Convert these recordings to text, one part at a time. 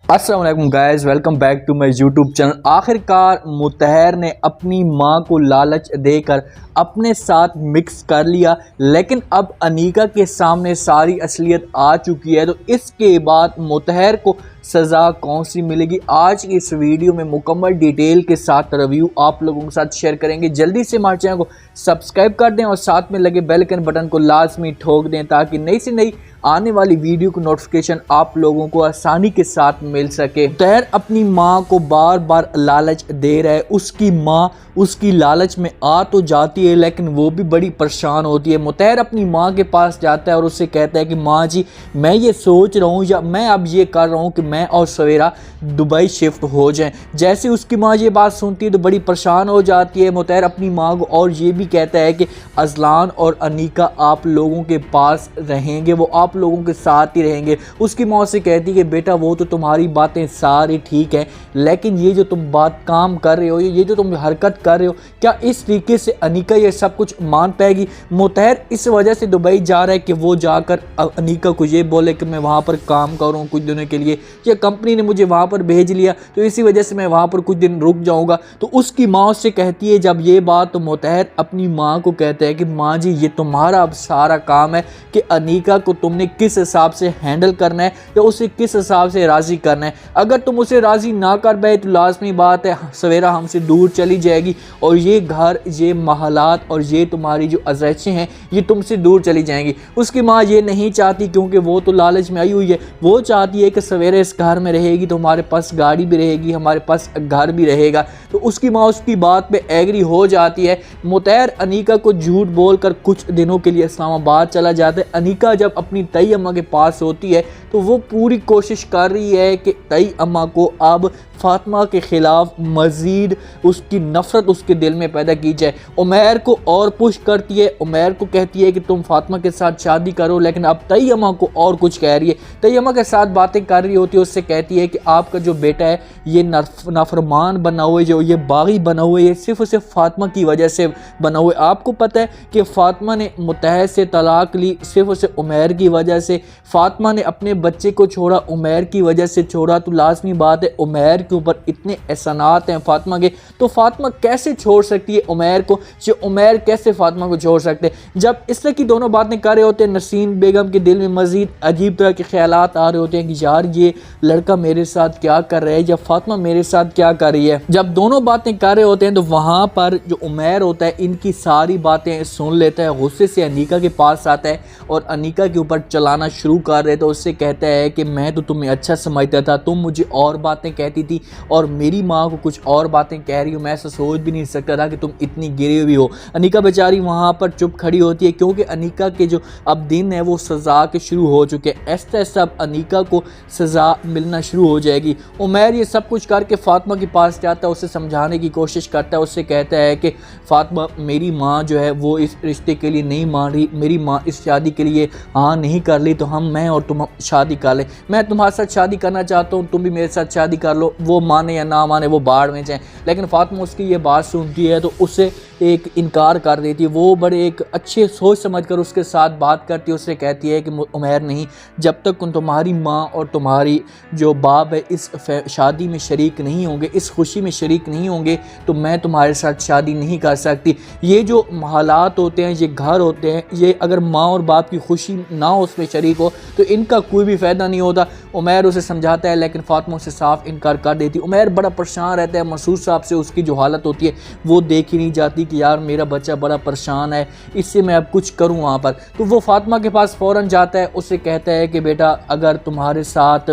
अस्सलाम वालेकुम guys, welcome back to my YouTube channel. आखिरकार मुतहर ने अपनी मां को लालच देकर अपने साथ मिक्स कर लिया, लेकिन अब अनीका के सामने सारी असलियत आ चुकी है। तो इसके बाद मुतहर को सज़ा कौन सी मिलेगी, आज की इस वीडियो में मुकम्मल डिटेल के साथ रिव्यू आप लोगों के साथ शेयर करेंगे। जल्दी से हमारे चैनल को सब्सक्राइब कर दें और साथ में लगे बेल आइकन बटन को लाजमी ठोक दें ताकि नई से नई आने वाली वीडियो को नोटिफिकेशन आप लोगों को आसानी के साथ मिल सके। मुतहर अपनी मां को बार बार लालच दे रहा है। उसकी मां उसकी लालच में आ तो जाती है लेकिन वो भी बड़ी परेशान होती है। मुतहर अपनी मां के पास जाता है और उससे कहता है कि मां जी, मैं ये सोच रहा हूँ या मैं अब ये कर रहा हूँ कि मैं और सवेरा दुबई शिफ्ट हो जाएं। जैसे उसकी मां ये बात सुनती है तो बड़ी परेशान हो जाती है। मुतहर अपनी मां को और ये भी कहता है कि अजलान और अनीका आप लोगों के पास रहेंगे, वो आप लोगों के साथ ही रहेंगे। उसकी माँ से कहती है कि बेटा वो तो तुम्हारी बातें सारी ठीक है, लेकिन ये जो तुम बात काम कर रहे हो, ये जो तुम हरकत कर रहे हो, क्या इस तरीके से अनीका ये सब कुछ मान पाएगी? मुतहर इस वजह से दुबई जा रहा है कि वो जाकर अनीका को ये बोले कि मैं वहाँ पर काम कर रहा हूँ कुछ दिनों के लिए, या कंपनी ने मुझे वहाँ पर भेज लिया तो इसी वजह से मैं वहाँ पर कुछ दिन रुक जाऊँगा। तो उसकी माँ उससे कहती है जब ये बात, तो मुतहर अपनी माँ को कहता है कि माँ जी, ये तुम्हारा अब सारा काम है कि अनीका को तुमने किस हिसाब से हैंडल करना है या उसे किस हिसाब से राज़ी करना है। अगर तुम उसे राज़ी ना कर पाए तो लाजमी बात है सवेरा हमसे दूर चली जाएगी और ये घर, ये महलात और ये तुम्हारी जो अज़ाइशें हैं ये तुमसे दूर चली जाएंगी। उसकी माँ ये नहीं चाहती क्योंकि वो तो लालच में आई हुई है। वो चाहती है कि सवेरा इस घर में रहेगी तो हमारे पास गाड़ी भी रहेगी, हमारे पास घर भी रहेगा। तो उसकी माँ उसकी बात पे एग्री हो जाती है। मुतहर अनीका को झूठ बोलकर कुछ दिनों के लिए इस्लामाबाद चला जाता है। अनीका जब अपनी तई अम्मा के पास होती है तो वो पूरी कोशिश कर रही है कि तई अम्मा को अब फातिमा के ख़िलाफ़ मज़ीद उसकी नफ़रत उसके दिल में पैदा की जाए। उमैर को और पुश करती है, उमैर को कहती है कि तुम फातिमा के साथ शादी करो, लेकिन अब तई अम्मा को और कुछ कह रही है। तई अम्मा के साथ बातें कर रही होती है, उससे कहती है कि आपका जो बेटा है ये नाफरमान बना हुआ है, जो ये बागी बना हुआ है, ये सिर्फ़ और सिर्फ फातिमा की वजह से बना हुआ है। आपको पता है कि फातिमा ने मुतहर से तलाक ली सिर्फ और सिर्फ उमैर की वजह से। फातिमा ने अपने बच्चे को छोड़ा उमैर की वजह से छोड़ा, तो लाजमी बात है उमैर के ऊपर इतने एहसानात हैं फातिमा के, तो फातिमा कैसे छोड़ सकती है उमैर को, जो उमैर कैसे फातिमा को छोड़ सकते हैं। जब इस तरह की दोनों बातें कर रहे होते हैं, नसीम बेगम के दिल में मजीद अजीब तरह के ख्यालात आ रहे होते हैं कि यार ये लड़का मेरे साथ क्या कर रहा है या फातिमा मेरे साथ क्या कर रही है। जब दोनों बातें कर रहे होते हैं तो वहाँ पर जो उमैर होता है इनकी सारी बातें सुन लेता है, गुस्से से अनीका के पास आता है और अनीका के ऊपर चलाना शुरू कर रहे। तो उससे कहता है कि मैं तो तुम्हें अच्छा समझता था, तुम मुझे और बातें कहती थी और मेरी माँ को कुछ और बातें कह रही हो, मैं ऐसा सोच भी नहीं सकता था कि तुम इतनी गिरी हुई हो। अनीका बेचारी वहाँ पर चुप खड़ी होती है क्योंकि अनीका के जो अब दिन है वो सज़ा के शुरू हो चुके हैं। ऐसा ऐसा अब अनीका को सज़ा मिलना शुरू हो जाएगी। उमैर ये सब कुछ करके फातिमा के पास जाता है, उसे समझाने की कोशिश करता है, उससे कहता है कि फातिमा, मेरी माँ जो है वो इस रिश्ते के लिए नहीं मान रही, मेरी माँ इस शादी के लिए हाँ नहीं कर ली, तो मैं और तुम शादी कर लें। मैं तुम्हारे साथ शादी करना चाहता हूँ, तुम भी मेरे साथ शादी कर लो। वो माने या ना माने, वो बाढ़ में जाए। लेकिन फातिमा उसकी ये बात सुनती है तो उससे एक इनकार कर देती है। वो बड़े एक अच्छे सोच समझकर उसके साथ बात करती है, उससे कहती है कि उमैर नहीं, जब तक तुम्हारी माँ और तुम्हारी जो बाप है इस शादी में शरीक नहीं होंगे, इस खुशी में शरीक नहीं होंगे, तो मैं तुम्हारे साथ शादी नहीं कर सकती। ये जो हालात होते हैं, ये घर होते हैं, ये अगर माँ और बाप की खुशी ना हो उसमें शरीक हो तो इनका कोई भी फ़ायदा नहीं होता। उमैर उसे समझाता है लेकिन फातिमा उसे साफ इनकार कर देती। उमैर बड़ा परेशान रहता है। मसूद साहब से उसकी जो हालत होती है वो देखी नहीं जाती कि यार मेरा बच्चा बड़ा परेशान है, इससे मैं अब कुछ करूं वहाँ पर। तो वो फातिमा के पास फ़ौरन जाता है, उससे कहता है कि बेटा, अगर तुम्हारे साथ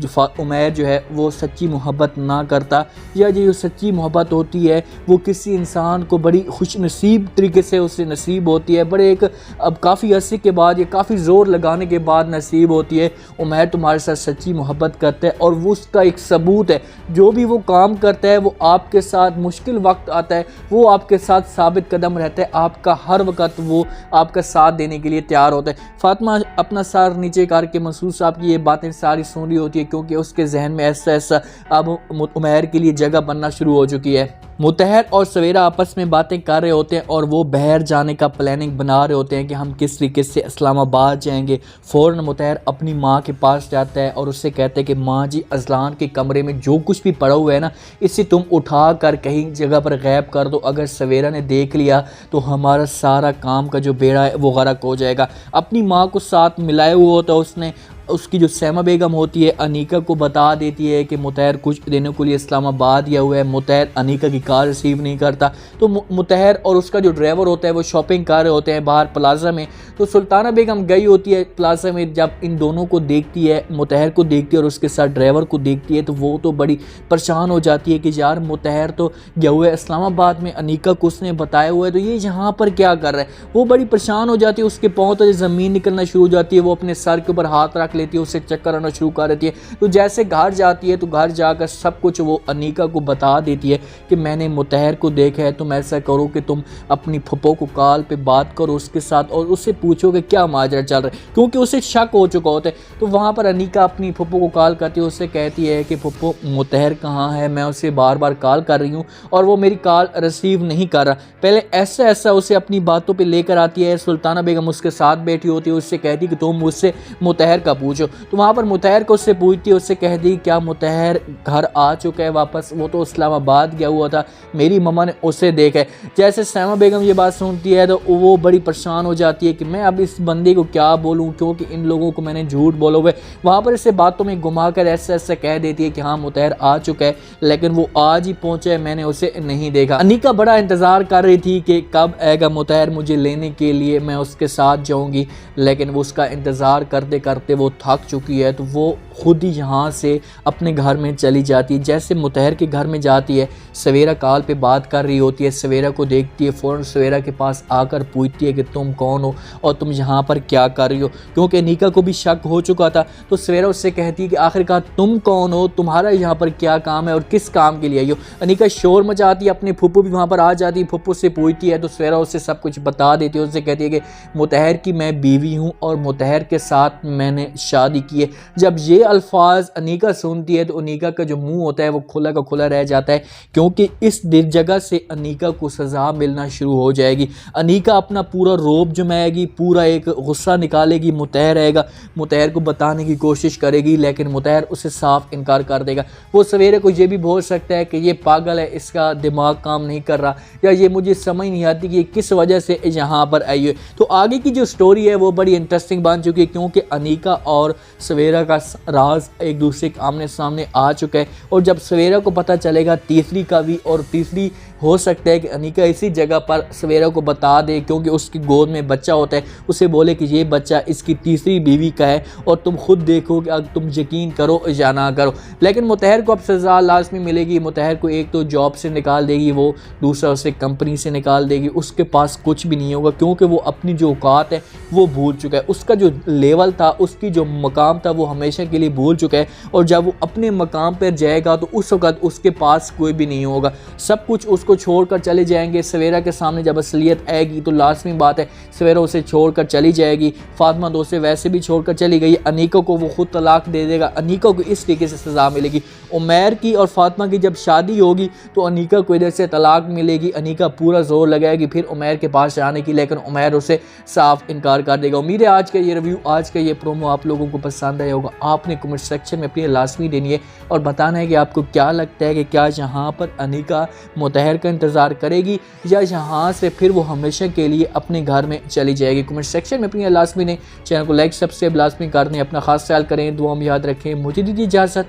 जो उमैर जो है वो सच्ची मोहब्बत ना करता, या जो सच्ची मोहब्बत होती है वो किसी इंसान को बड़ी खुश नसीब तरीके से उससे नसीब होती है, बड़े एक अब काफ़ी अरसे के बाद या काफ़ी ज़ोर लगाने के बाद नसीब होती है। उमैर तुम्हारे साथ सच्ची मोहब्बत करता है और वो उसका एक सबूत है। जो भी वो काम करता है वो आपके साथ मुश्किल वक्त आता है वो आपके साथ साथ साबित कदम रहता है, आपका हर वक्त वो आपका साथ देने के लिए तैयार होता है। फातिमा अपना सर नीचे करके मंसूर साहब की ये बातें सारी सुन रही होती है, क्योंकि उसके जहन में ऐसा ऐसा अब उमैर के लिए जगह बनना शुरू हो चुकी है। मुतहर और सवेरा आपस में बातें कर रहे होते हैं और वो बहर जाने का प्लानिंग बना रहे होते हैं कि हम किस तरीके से इस्लामाबाद जाएंगे। फ़ौरन मुतहर अपनी माँ के पास जाता है और उससे कहते हैं कि माँ जी, अजलान के कमरे में जो कुछ भी पड़ा हुआ है ना, इसे तुम उठा कर कहीं जगह पर गैब कर दो। अगर सवेरा ने देख लिया तो हमारा सारा काम का जो बेड़ा है वो गरक हो जाएगा। अपनी माँ को साथ मिलाए हुआ होता है उसने। उसकी जो सैमा बेगम होती है अनीका को बता देती है कि मुतहर कुछ दिनों के लिए इस्लामाबाद गया हुआ है। मुतहर अनीका की कार रिसीव नहीं करता, तो मुतहर और उसका जो ड्राइवर होता है वो शॉपिंग कर रहे होते हैं बाहर प्लाजा में। तो सुल्ताना बेगम गई होती है प्लाजा में, जब इन दोनों को देखती है, मुतहर को देखती है और उसके साथ ड्राइवर को देखती है, तो वो तो बड़ी परेशान हो जाती है कि यार मुतहर तो गया हुआ है इस्लामाबाद में, अनीका को उसने बताया हुआ है, तो ये यहाँ पर क्या कर रहा है। वो बड़ी परेशान हो जाती है, उसके पाँव तो ज़मीन निकलना शुरू हो जाती है, वो अपने सर के ऊपर हाथ रख लेती है, उससे चक्कर आना शुरू कर देती है। तो जैसे घर जाती है तो घर जाकर सब कुछ वो अनीका को बता देती है कि मैंने मुतहर को देखा है, तुम ऐसा करो कि तुम अपनी फुप्पो को कॉल पे बात करो उसके साथ और उससे पूछो कि क्या माजरा चल रहा है, क्योंकि उसे शक हो चुका होता है। तो वहाँ पर अनीका अपनी फुप्पो को कॉल करती है, उससे कहती है कि फुप्पो मुतहर कहाँ है, मैं उसे बार बार कॉल कर रही हूँ और वो मेरी कॉल रिसीव नहीं कर रहा। पहले ऐसा ऐसा उसे अपनी बातों पर लेकर आती है। सुल्ताना बेगम उसके साथ बैठी होती है, उससे कहती है कि तुम मुझसे मुतहर का पूछो। तो वहाँ पर मुतहर को उससे पूछती है, उससे कह दी क्या मुतहर घर आ चुका है वापस, वो तो इस्लामाबाद गया हुआ था, मेरी मम्मा ने उसे देखा है। जैसे सैमा बेगम ये बात सुनती है तो वो बड़ी परेशान हो जाती है कि मैं अब इस बंदे को क्या बोलूँ, क्योंकि इन लोगों को मैंने झूठ बोला हुआ है। वहाँ पर इसे बातों में घुमा कर ऐसा ऐसा कह देती है कि हाँ मुतहर आ चुका है, लेकिन वो आज ही पहुँचा है, मैंने उसे नहीं देखा। अनीका बड़ा इंतज़ार कर रही थी कि कब आएगा मुतहर मुझे लेने के लिए, मैं उसके साथ जाऊँगी, लेकिन वो उसका इंतज़ार करते करते वो थक चुकी है। तो वो खुद ही यहाँ से अपने घर में चली जाती है। जैसे मुतहर के घर में जाती है, सवेरा कॉल पे बात कर रही होती है, सवेरा को देखती है, फ़ौरन सवेरा के पास आकर पूछती है कि तुम कौन हो और तुम यहाँ पर क्या कर रही हो, क्योंकि अनीका को भी शक हो चुका था। तो सवेरा उससे कहती है कि आखिरकार तुम कौन हो, तुम्हारा यहाँ पर क्या काम है और किस काम के लिए आई हो। अनीका शोर मचाती है, अपनी फुप्पू भी वहाँ पर आ जाती है, फुप्पू से पूछती है तो सवेरा उससे सब कुछ बता देती है। उससे कहती है कि मुतहर की मैं बीवी हूँ और मुतहर के साथ मैंने शादी की है। जब ये अल्फाज अनीका सुनती है तो अनीका का जो मुंह होता है वो खुला का खुला रह जाता है, क्योंकि इस जगह से अनीका को सज़ा मिलना शुरू हो जाएगी। अनीका अपना पूरा रोब जमाएगी, पूरा एक गुस्सा निकालेगी, मुतहर रहेगा, मुतहर को बताने की कोशिश करेगी, लेकिन मुतहर उसे साफ इनकार कर देगा। वो सवेरे को ये भी बोल सकता है कि ये पागल है, इसका दिमाग काम नहीं कर रहा, या ये मुझे समझ नहीं आती कि ये किस वजह से यहाँ पर आई है। तो आगे की जो स्टोरी है वो बड़ी इंटरेस्टिंग बन चुकी है, क्योंकि अनीका और सवेरा का राज एक दूसरे के आमने सामने आ चुका है। और जब सवेरा को पता चलेगा तीसरी का भी, और तीसरी हो सकता है कि अनीका इसी जगह पर सवेरा को बता दे, क्योंकि उसकी गोद में बच्चा होता है, उसे बोले कि ये बच्चा इसकी तीसरी बीवी का है और तुम खुद देखो कि अगर तुम यकीन करो या ना करो। लेकिन मुतहर को अब सज़ा लाजमी मिलेगी। मुतहर को एक तो जॉब से निकाल देगी वो, दूसरा उसे कंपनी से निकाल देगी, उसके पास कुछ भी नहीं होगा, क्योंकि वो अपनी जो औकात है वो भूल चुका है, उसका जो लेवल था, उसकी जो मकाम था वो हमेशा के लिए भूल चुका है। और जब वो अपने मकाम पर जाएगा तो उस वक़्त उसके पास कोई भी नहीं होगा, सब कुछ उसको छोड़कर चले जाएंगे। सवेरा के सामने जब असलियत आएगी तो लाजमी बात है सवेरा उसे छोड़कर चली जाएगी। फातिमा तो उसे वैसे भी छोड़कर चली गई, अनीका को वो खुद तलाक दे देगा, अनीका को इस तरीके से सज़ा मिलेगी। उमैर की और फातिमा की जब शादी होगी तो अनीका को इधर से तलाक मिलेगी, अनीका पूरा जोर लगाएगी फिर उमैर के पास जाने की, लेकिन उमैर उसे साफ इनकार कर देगा। उम्मीद है आज का ये रिव्यू, आज का ये प्रोमो आप लोगों को पसंद आया होगा। आपने कमेंट सेक्शन में अपनी लाजमी देनी है और बताना है कि आपको क्या लगता है कि क्या यहाँ पर अनीका मुतहर का इंतज़ार करेगी या यहाँ से फिर वो हमेशा के लिए अपने घर में चली जाएगी। कमेंट सेक्शन में अपनी लाजमी ने चैनल को लाइक सब्सक्राइब लाजमी कर दें। अपना खास ख्याल करें, दुआ में याद रखें। मुझे दीजिए इजाज़त।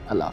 अल्लाह।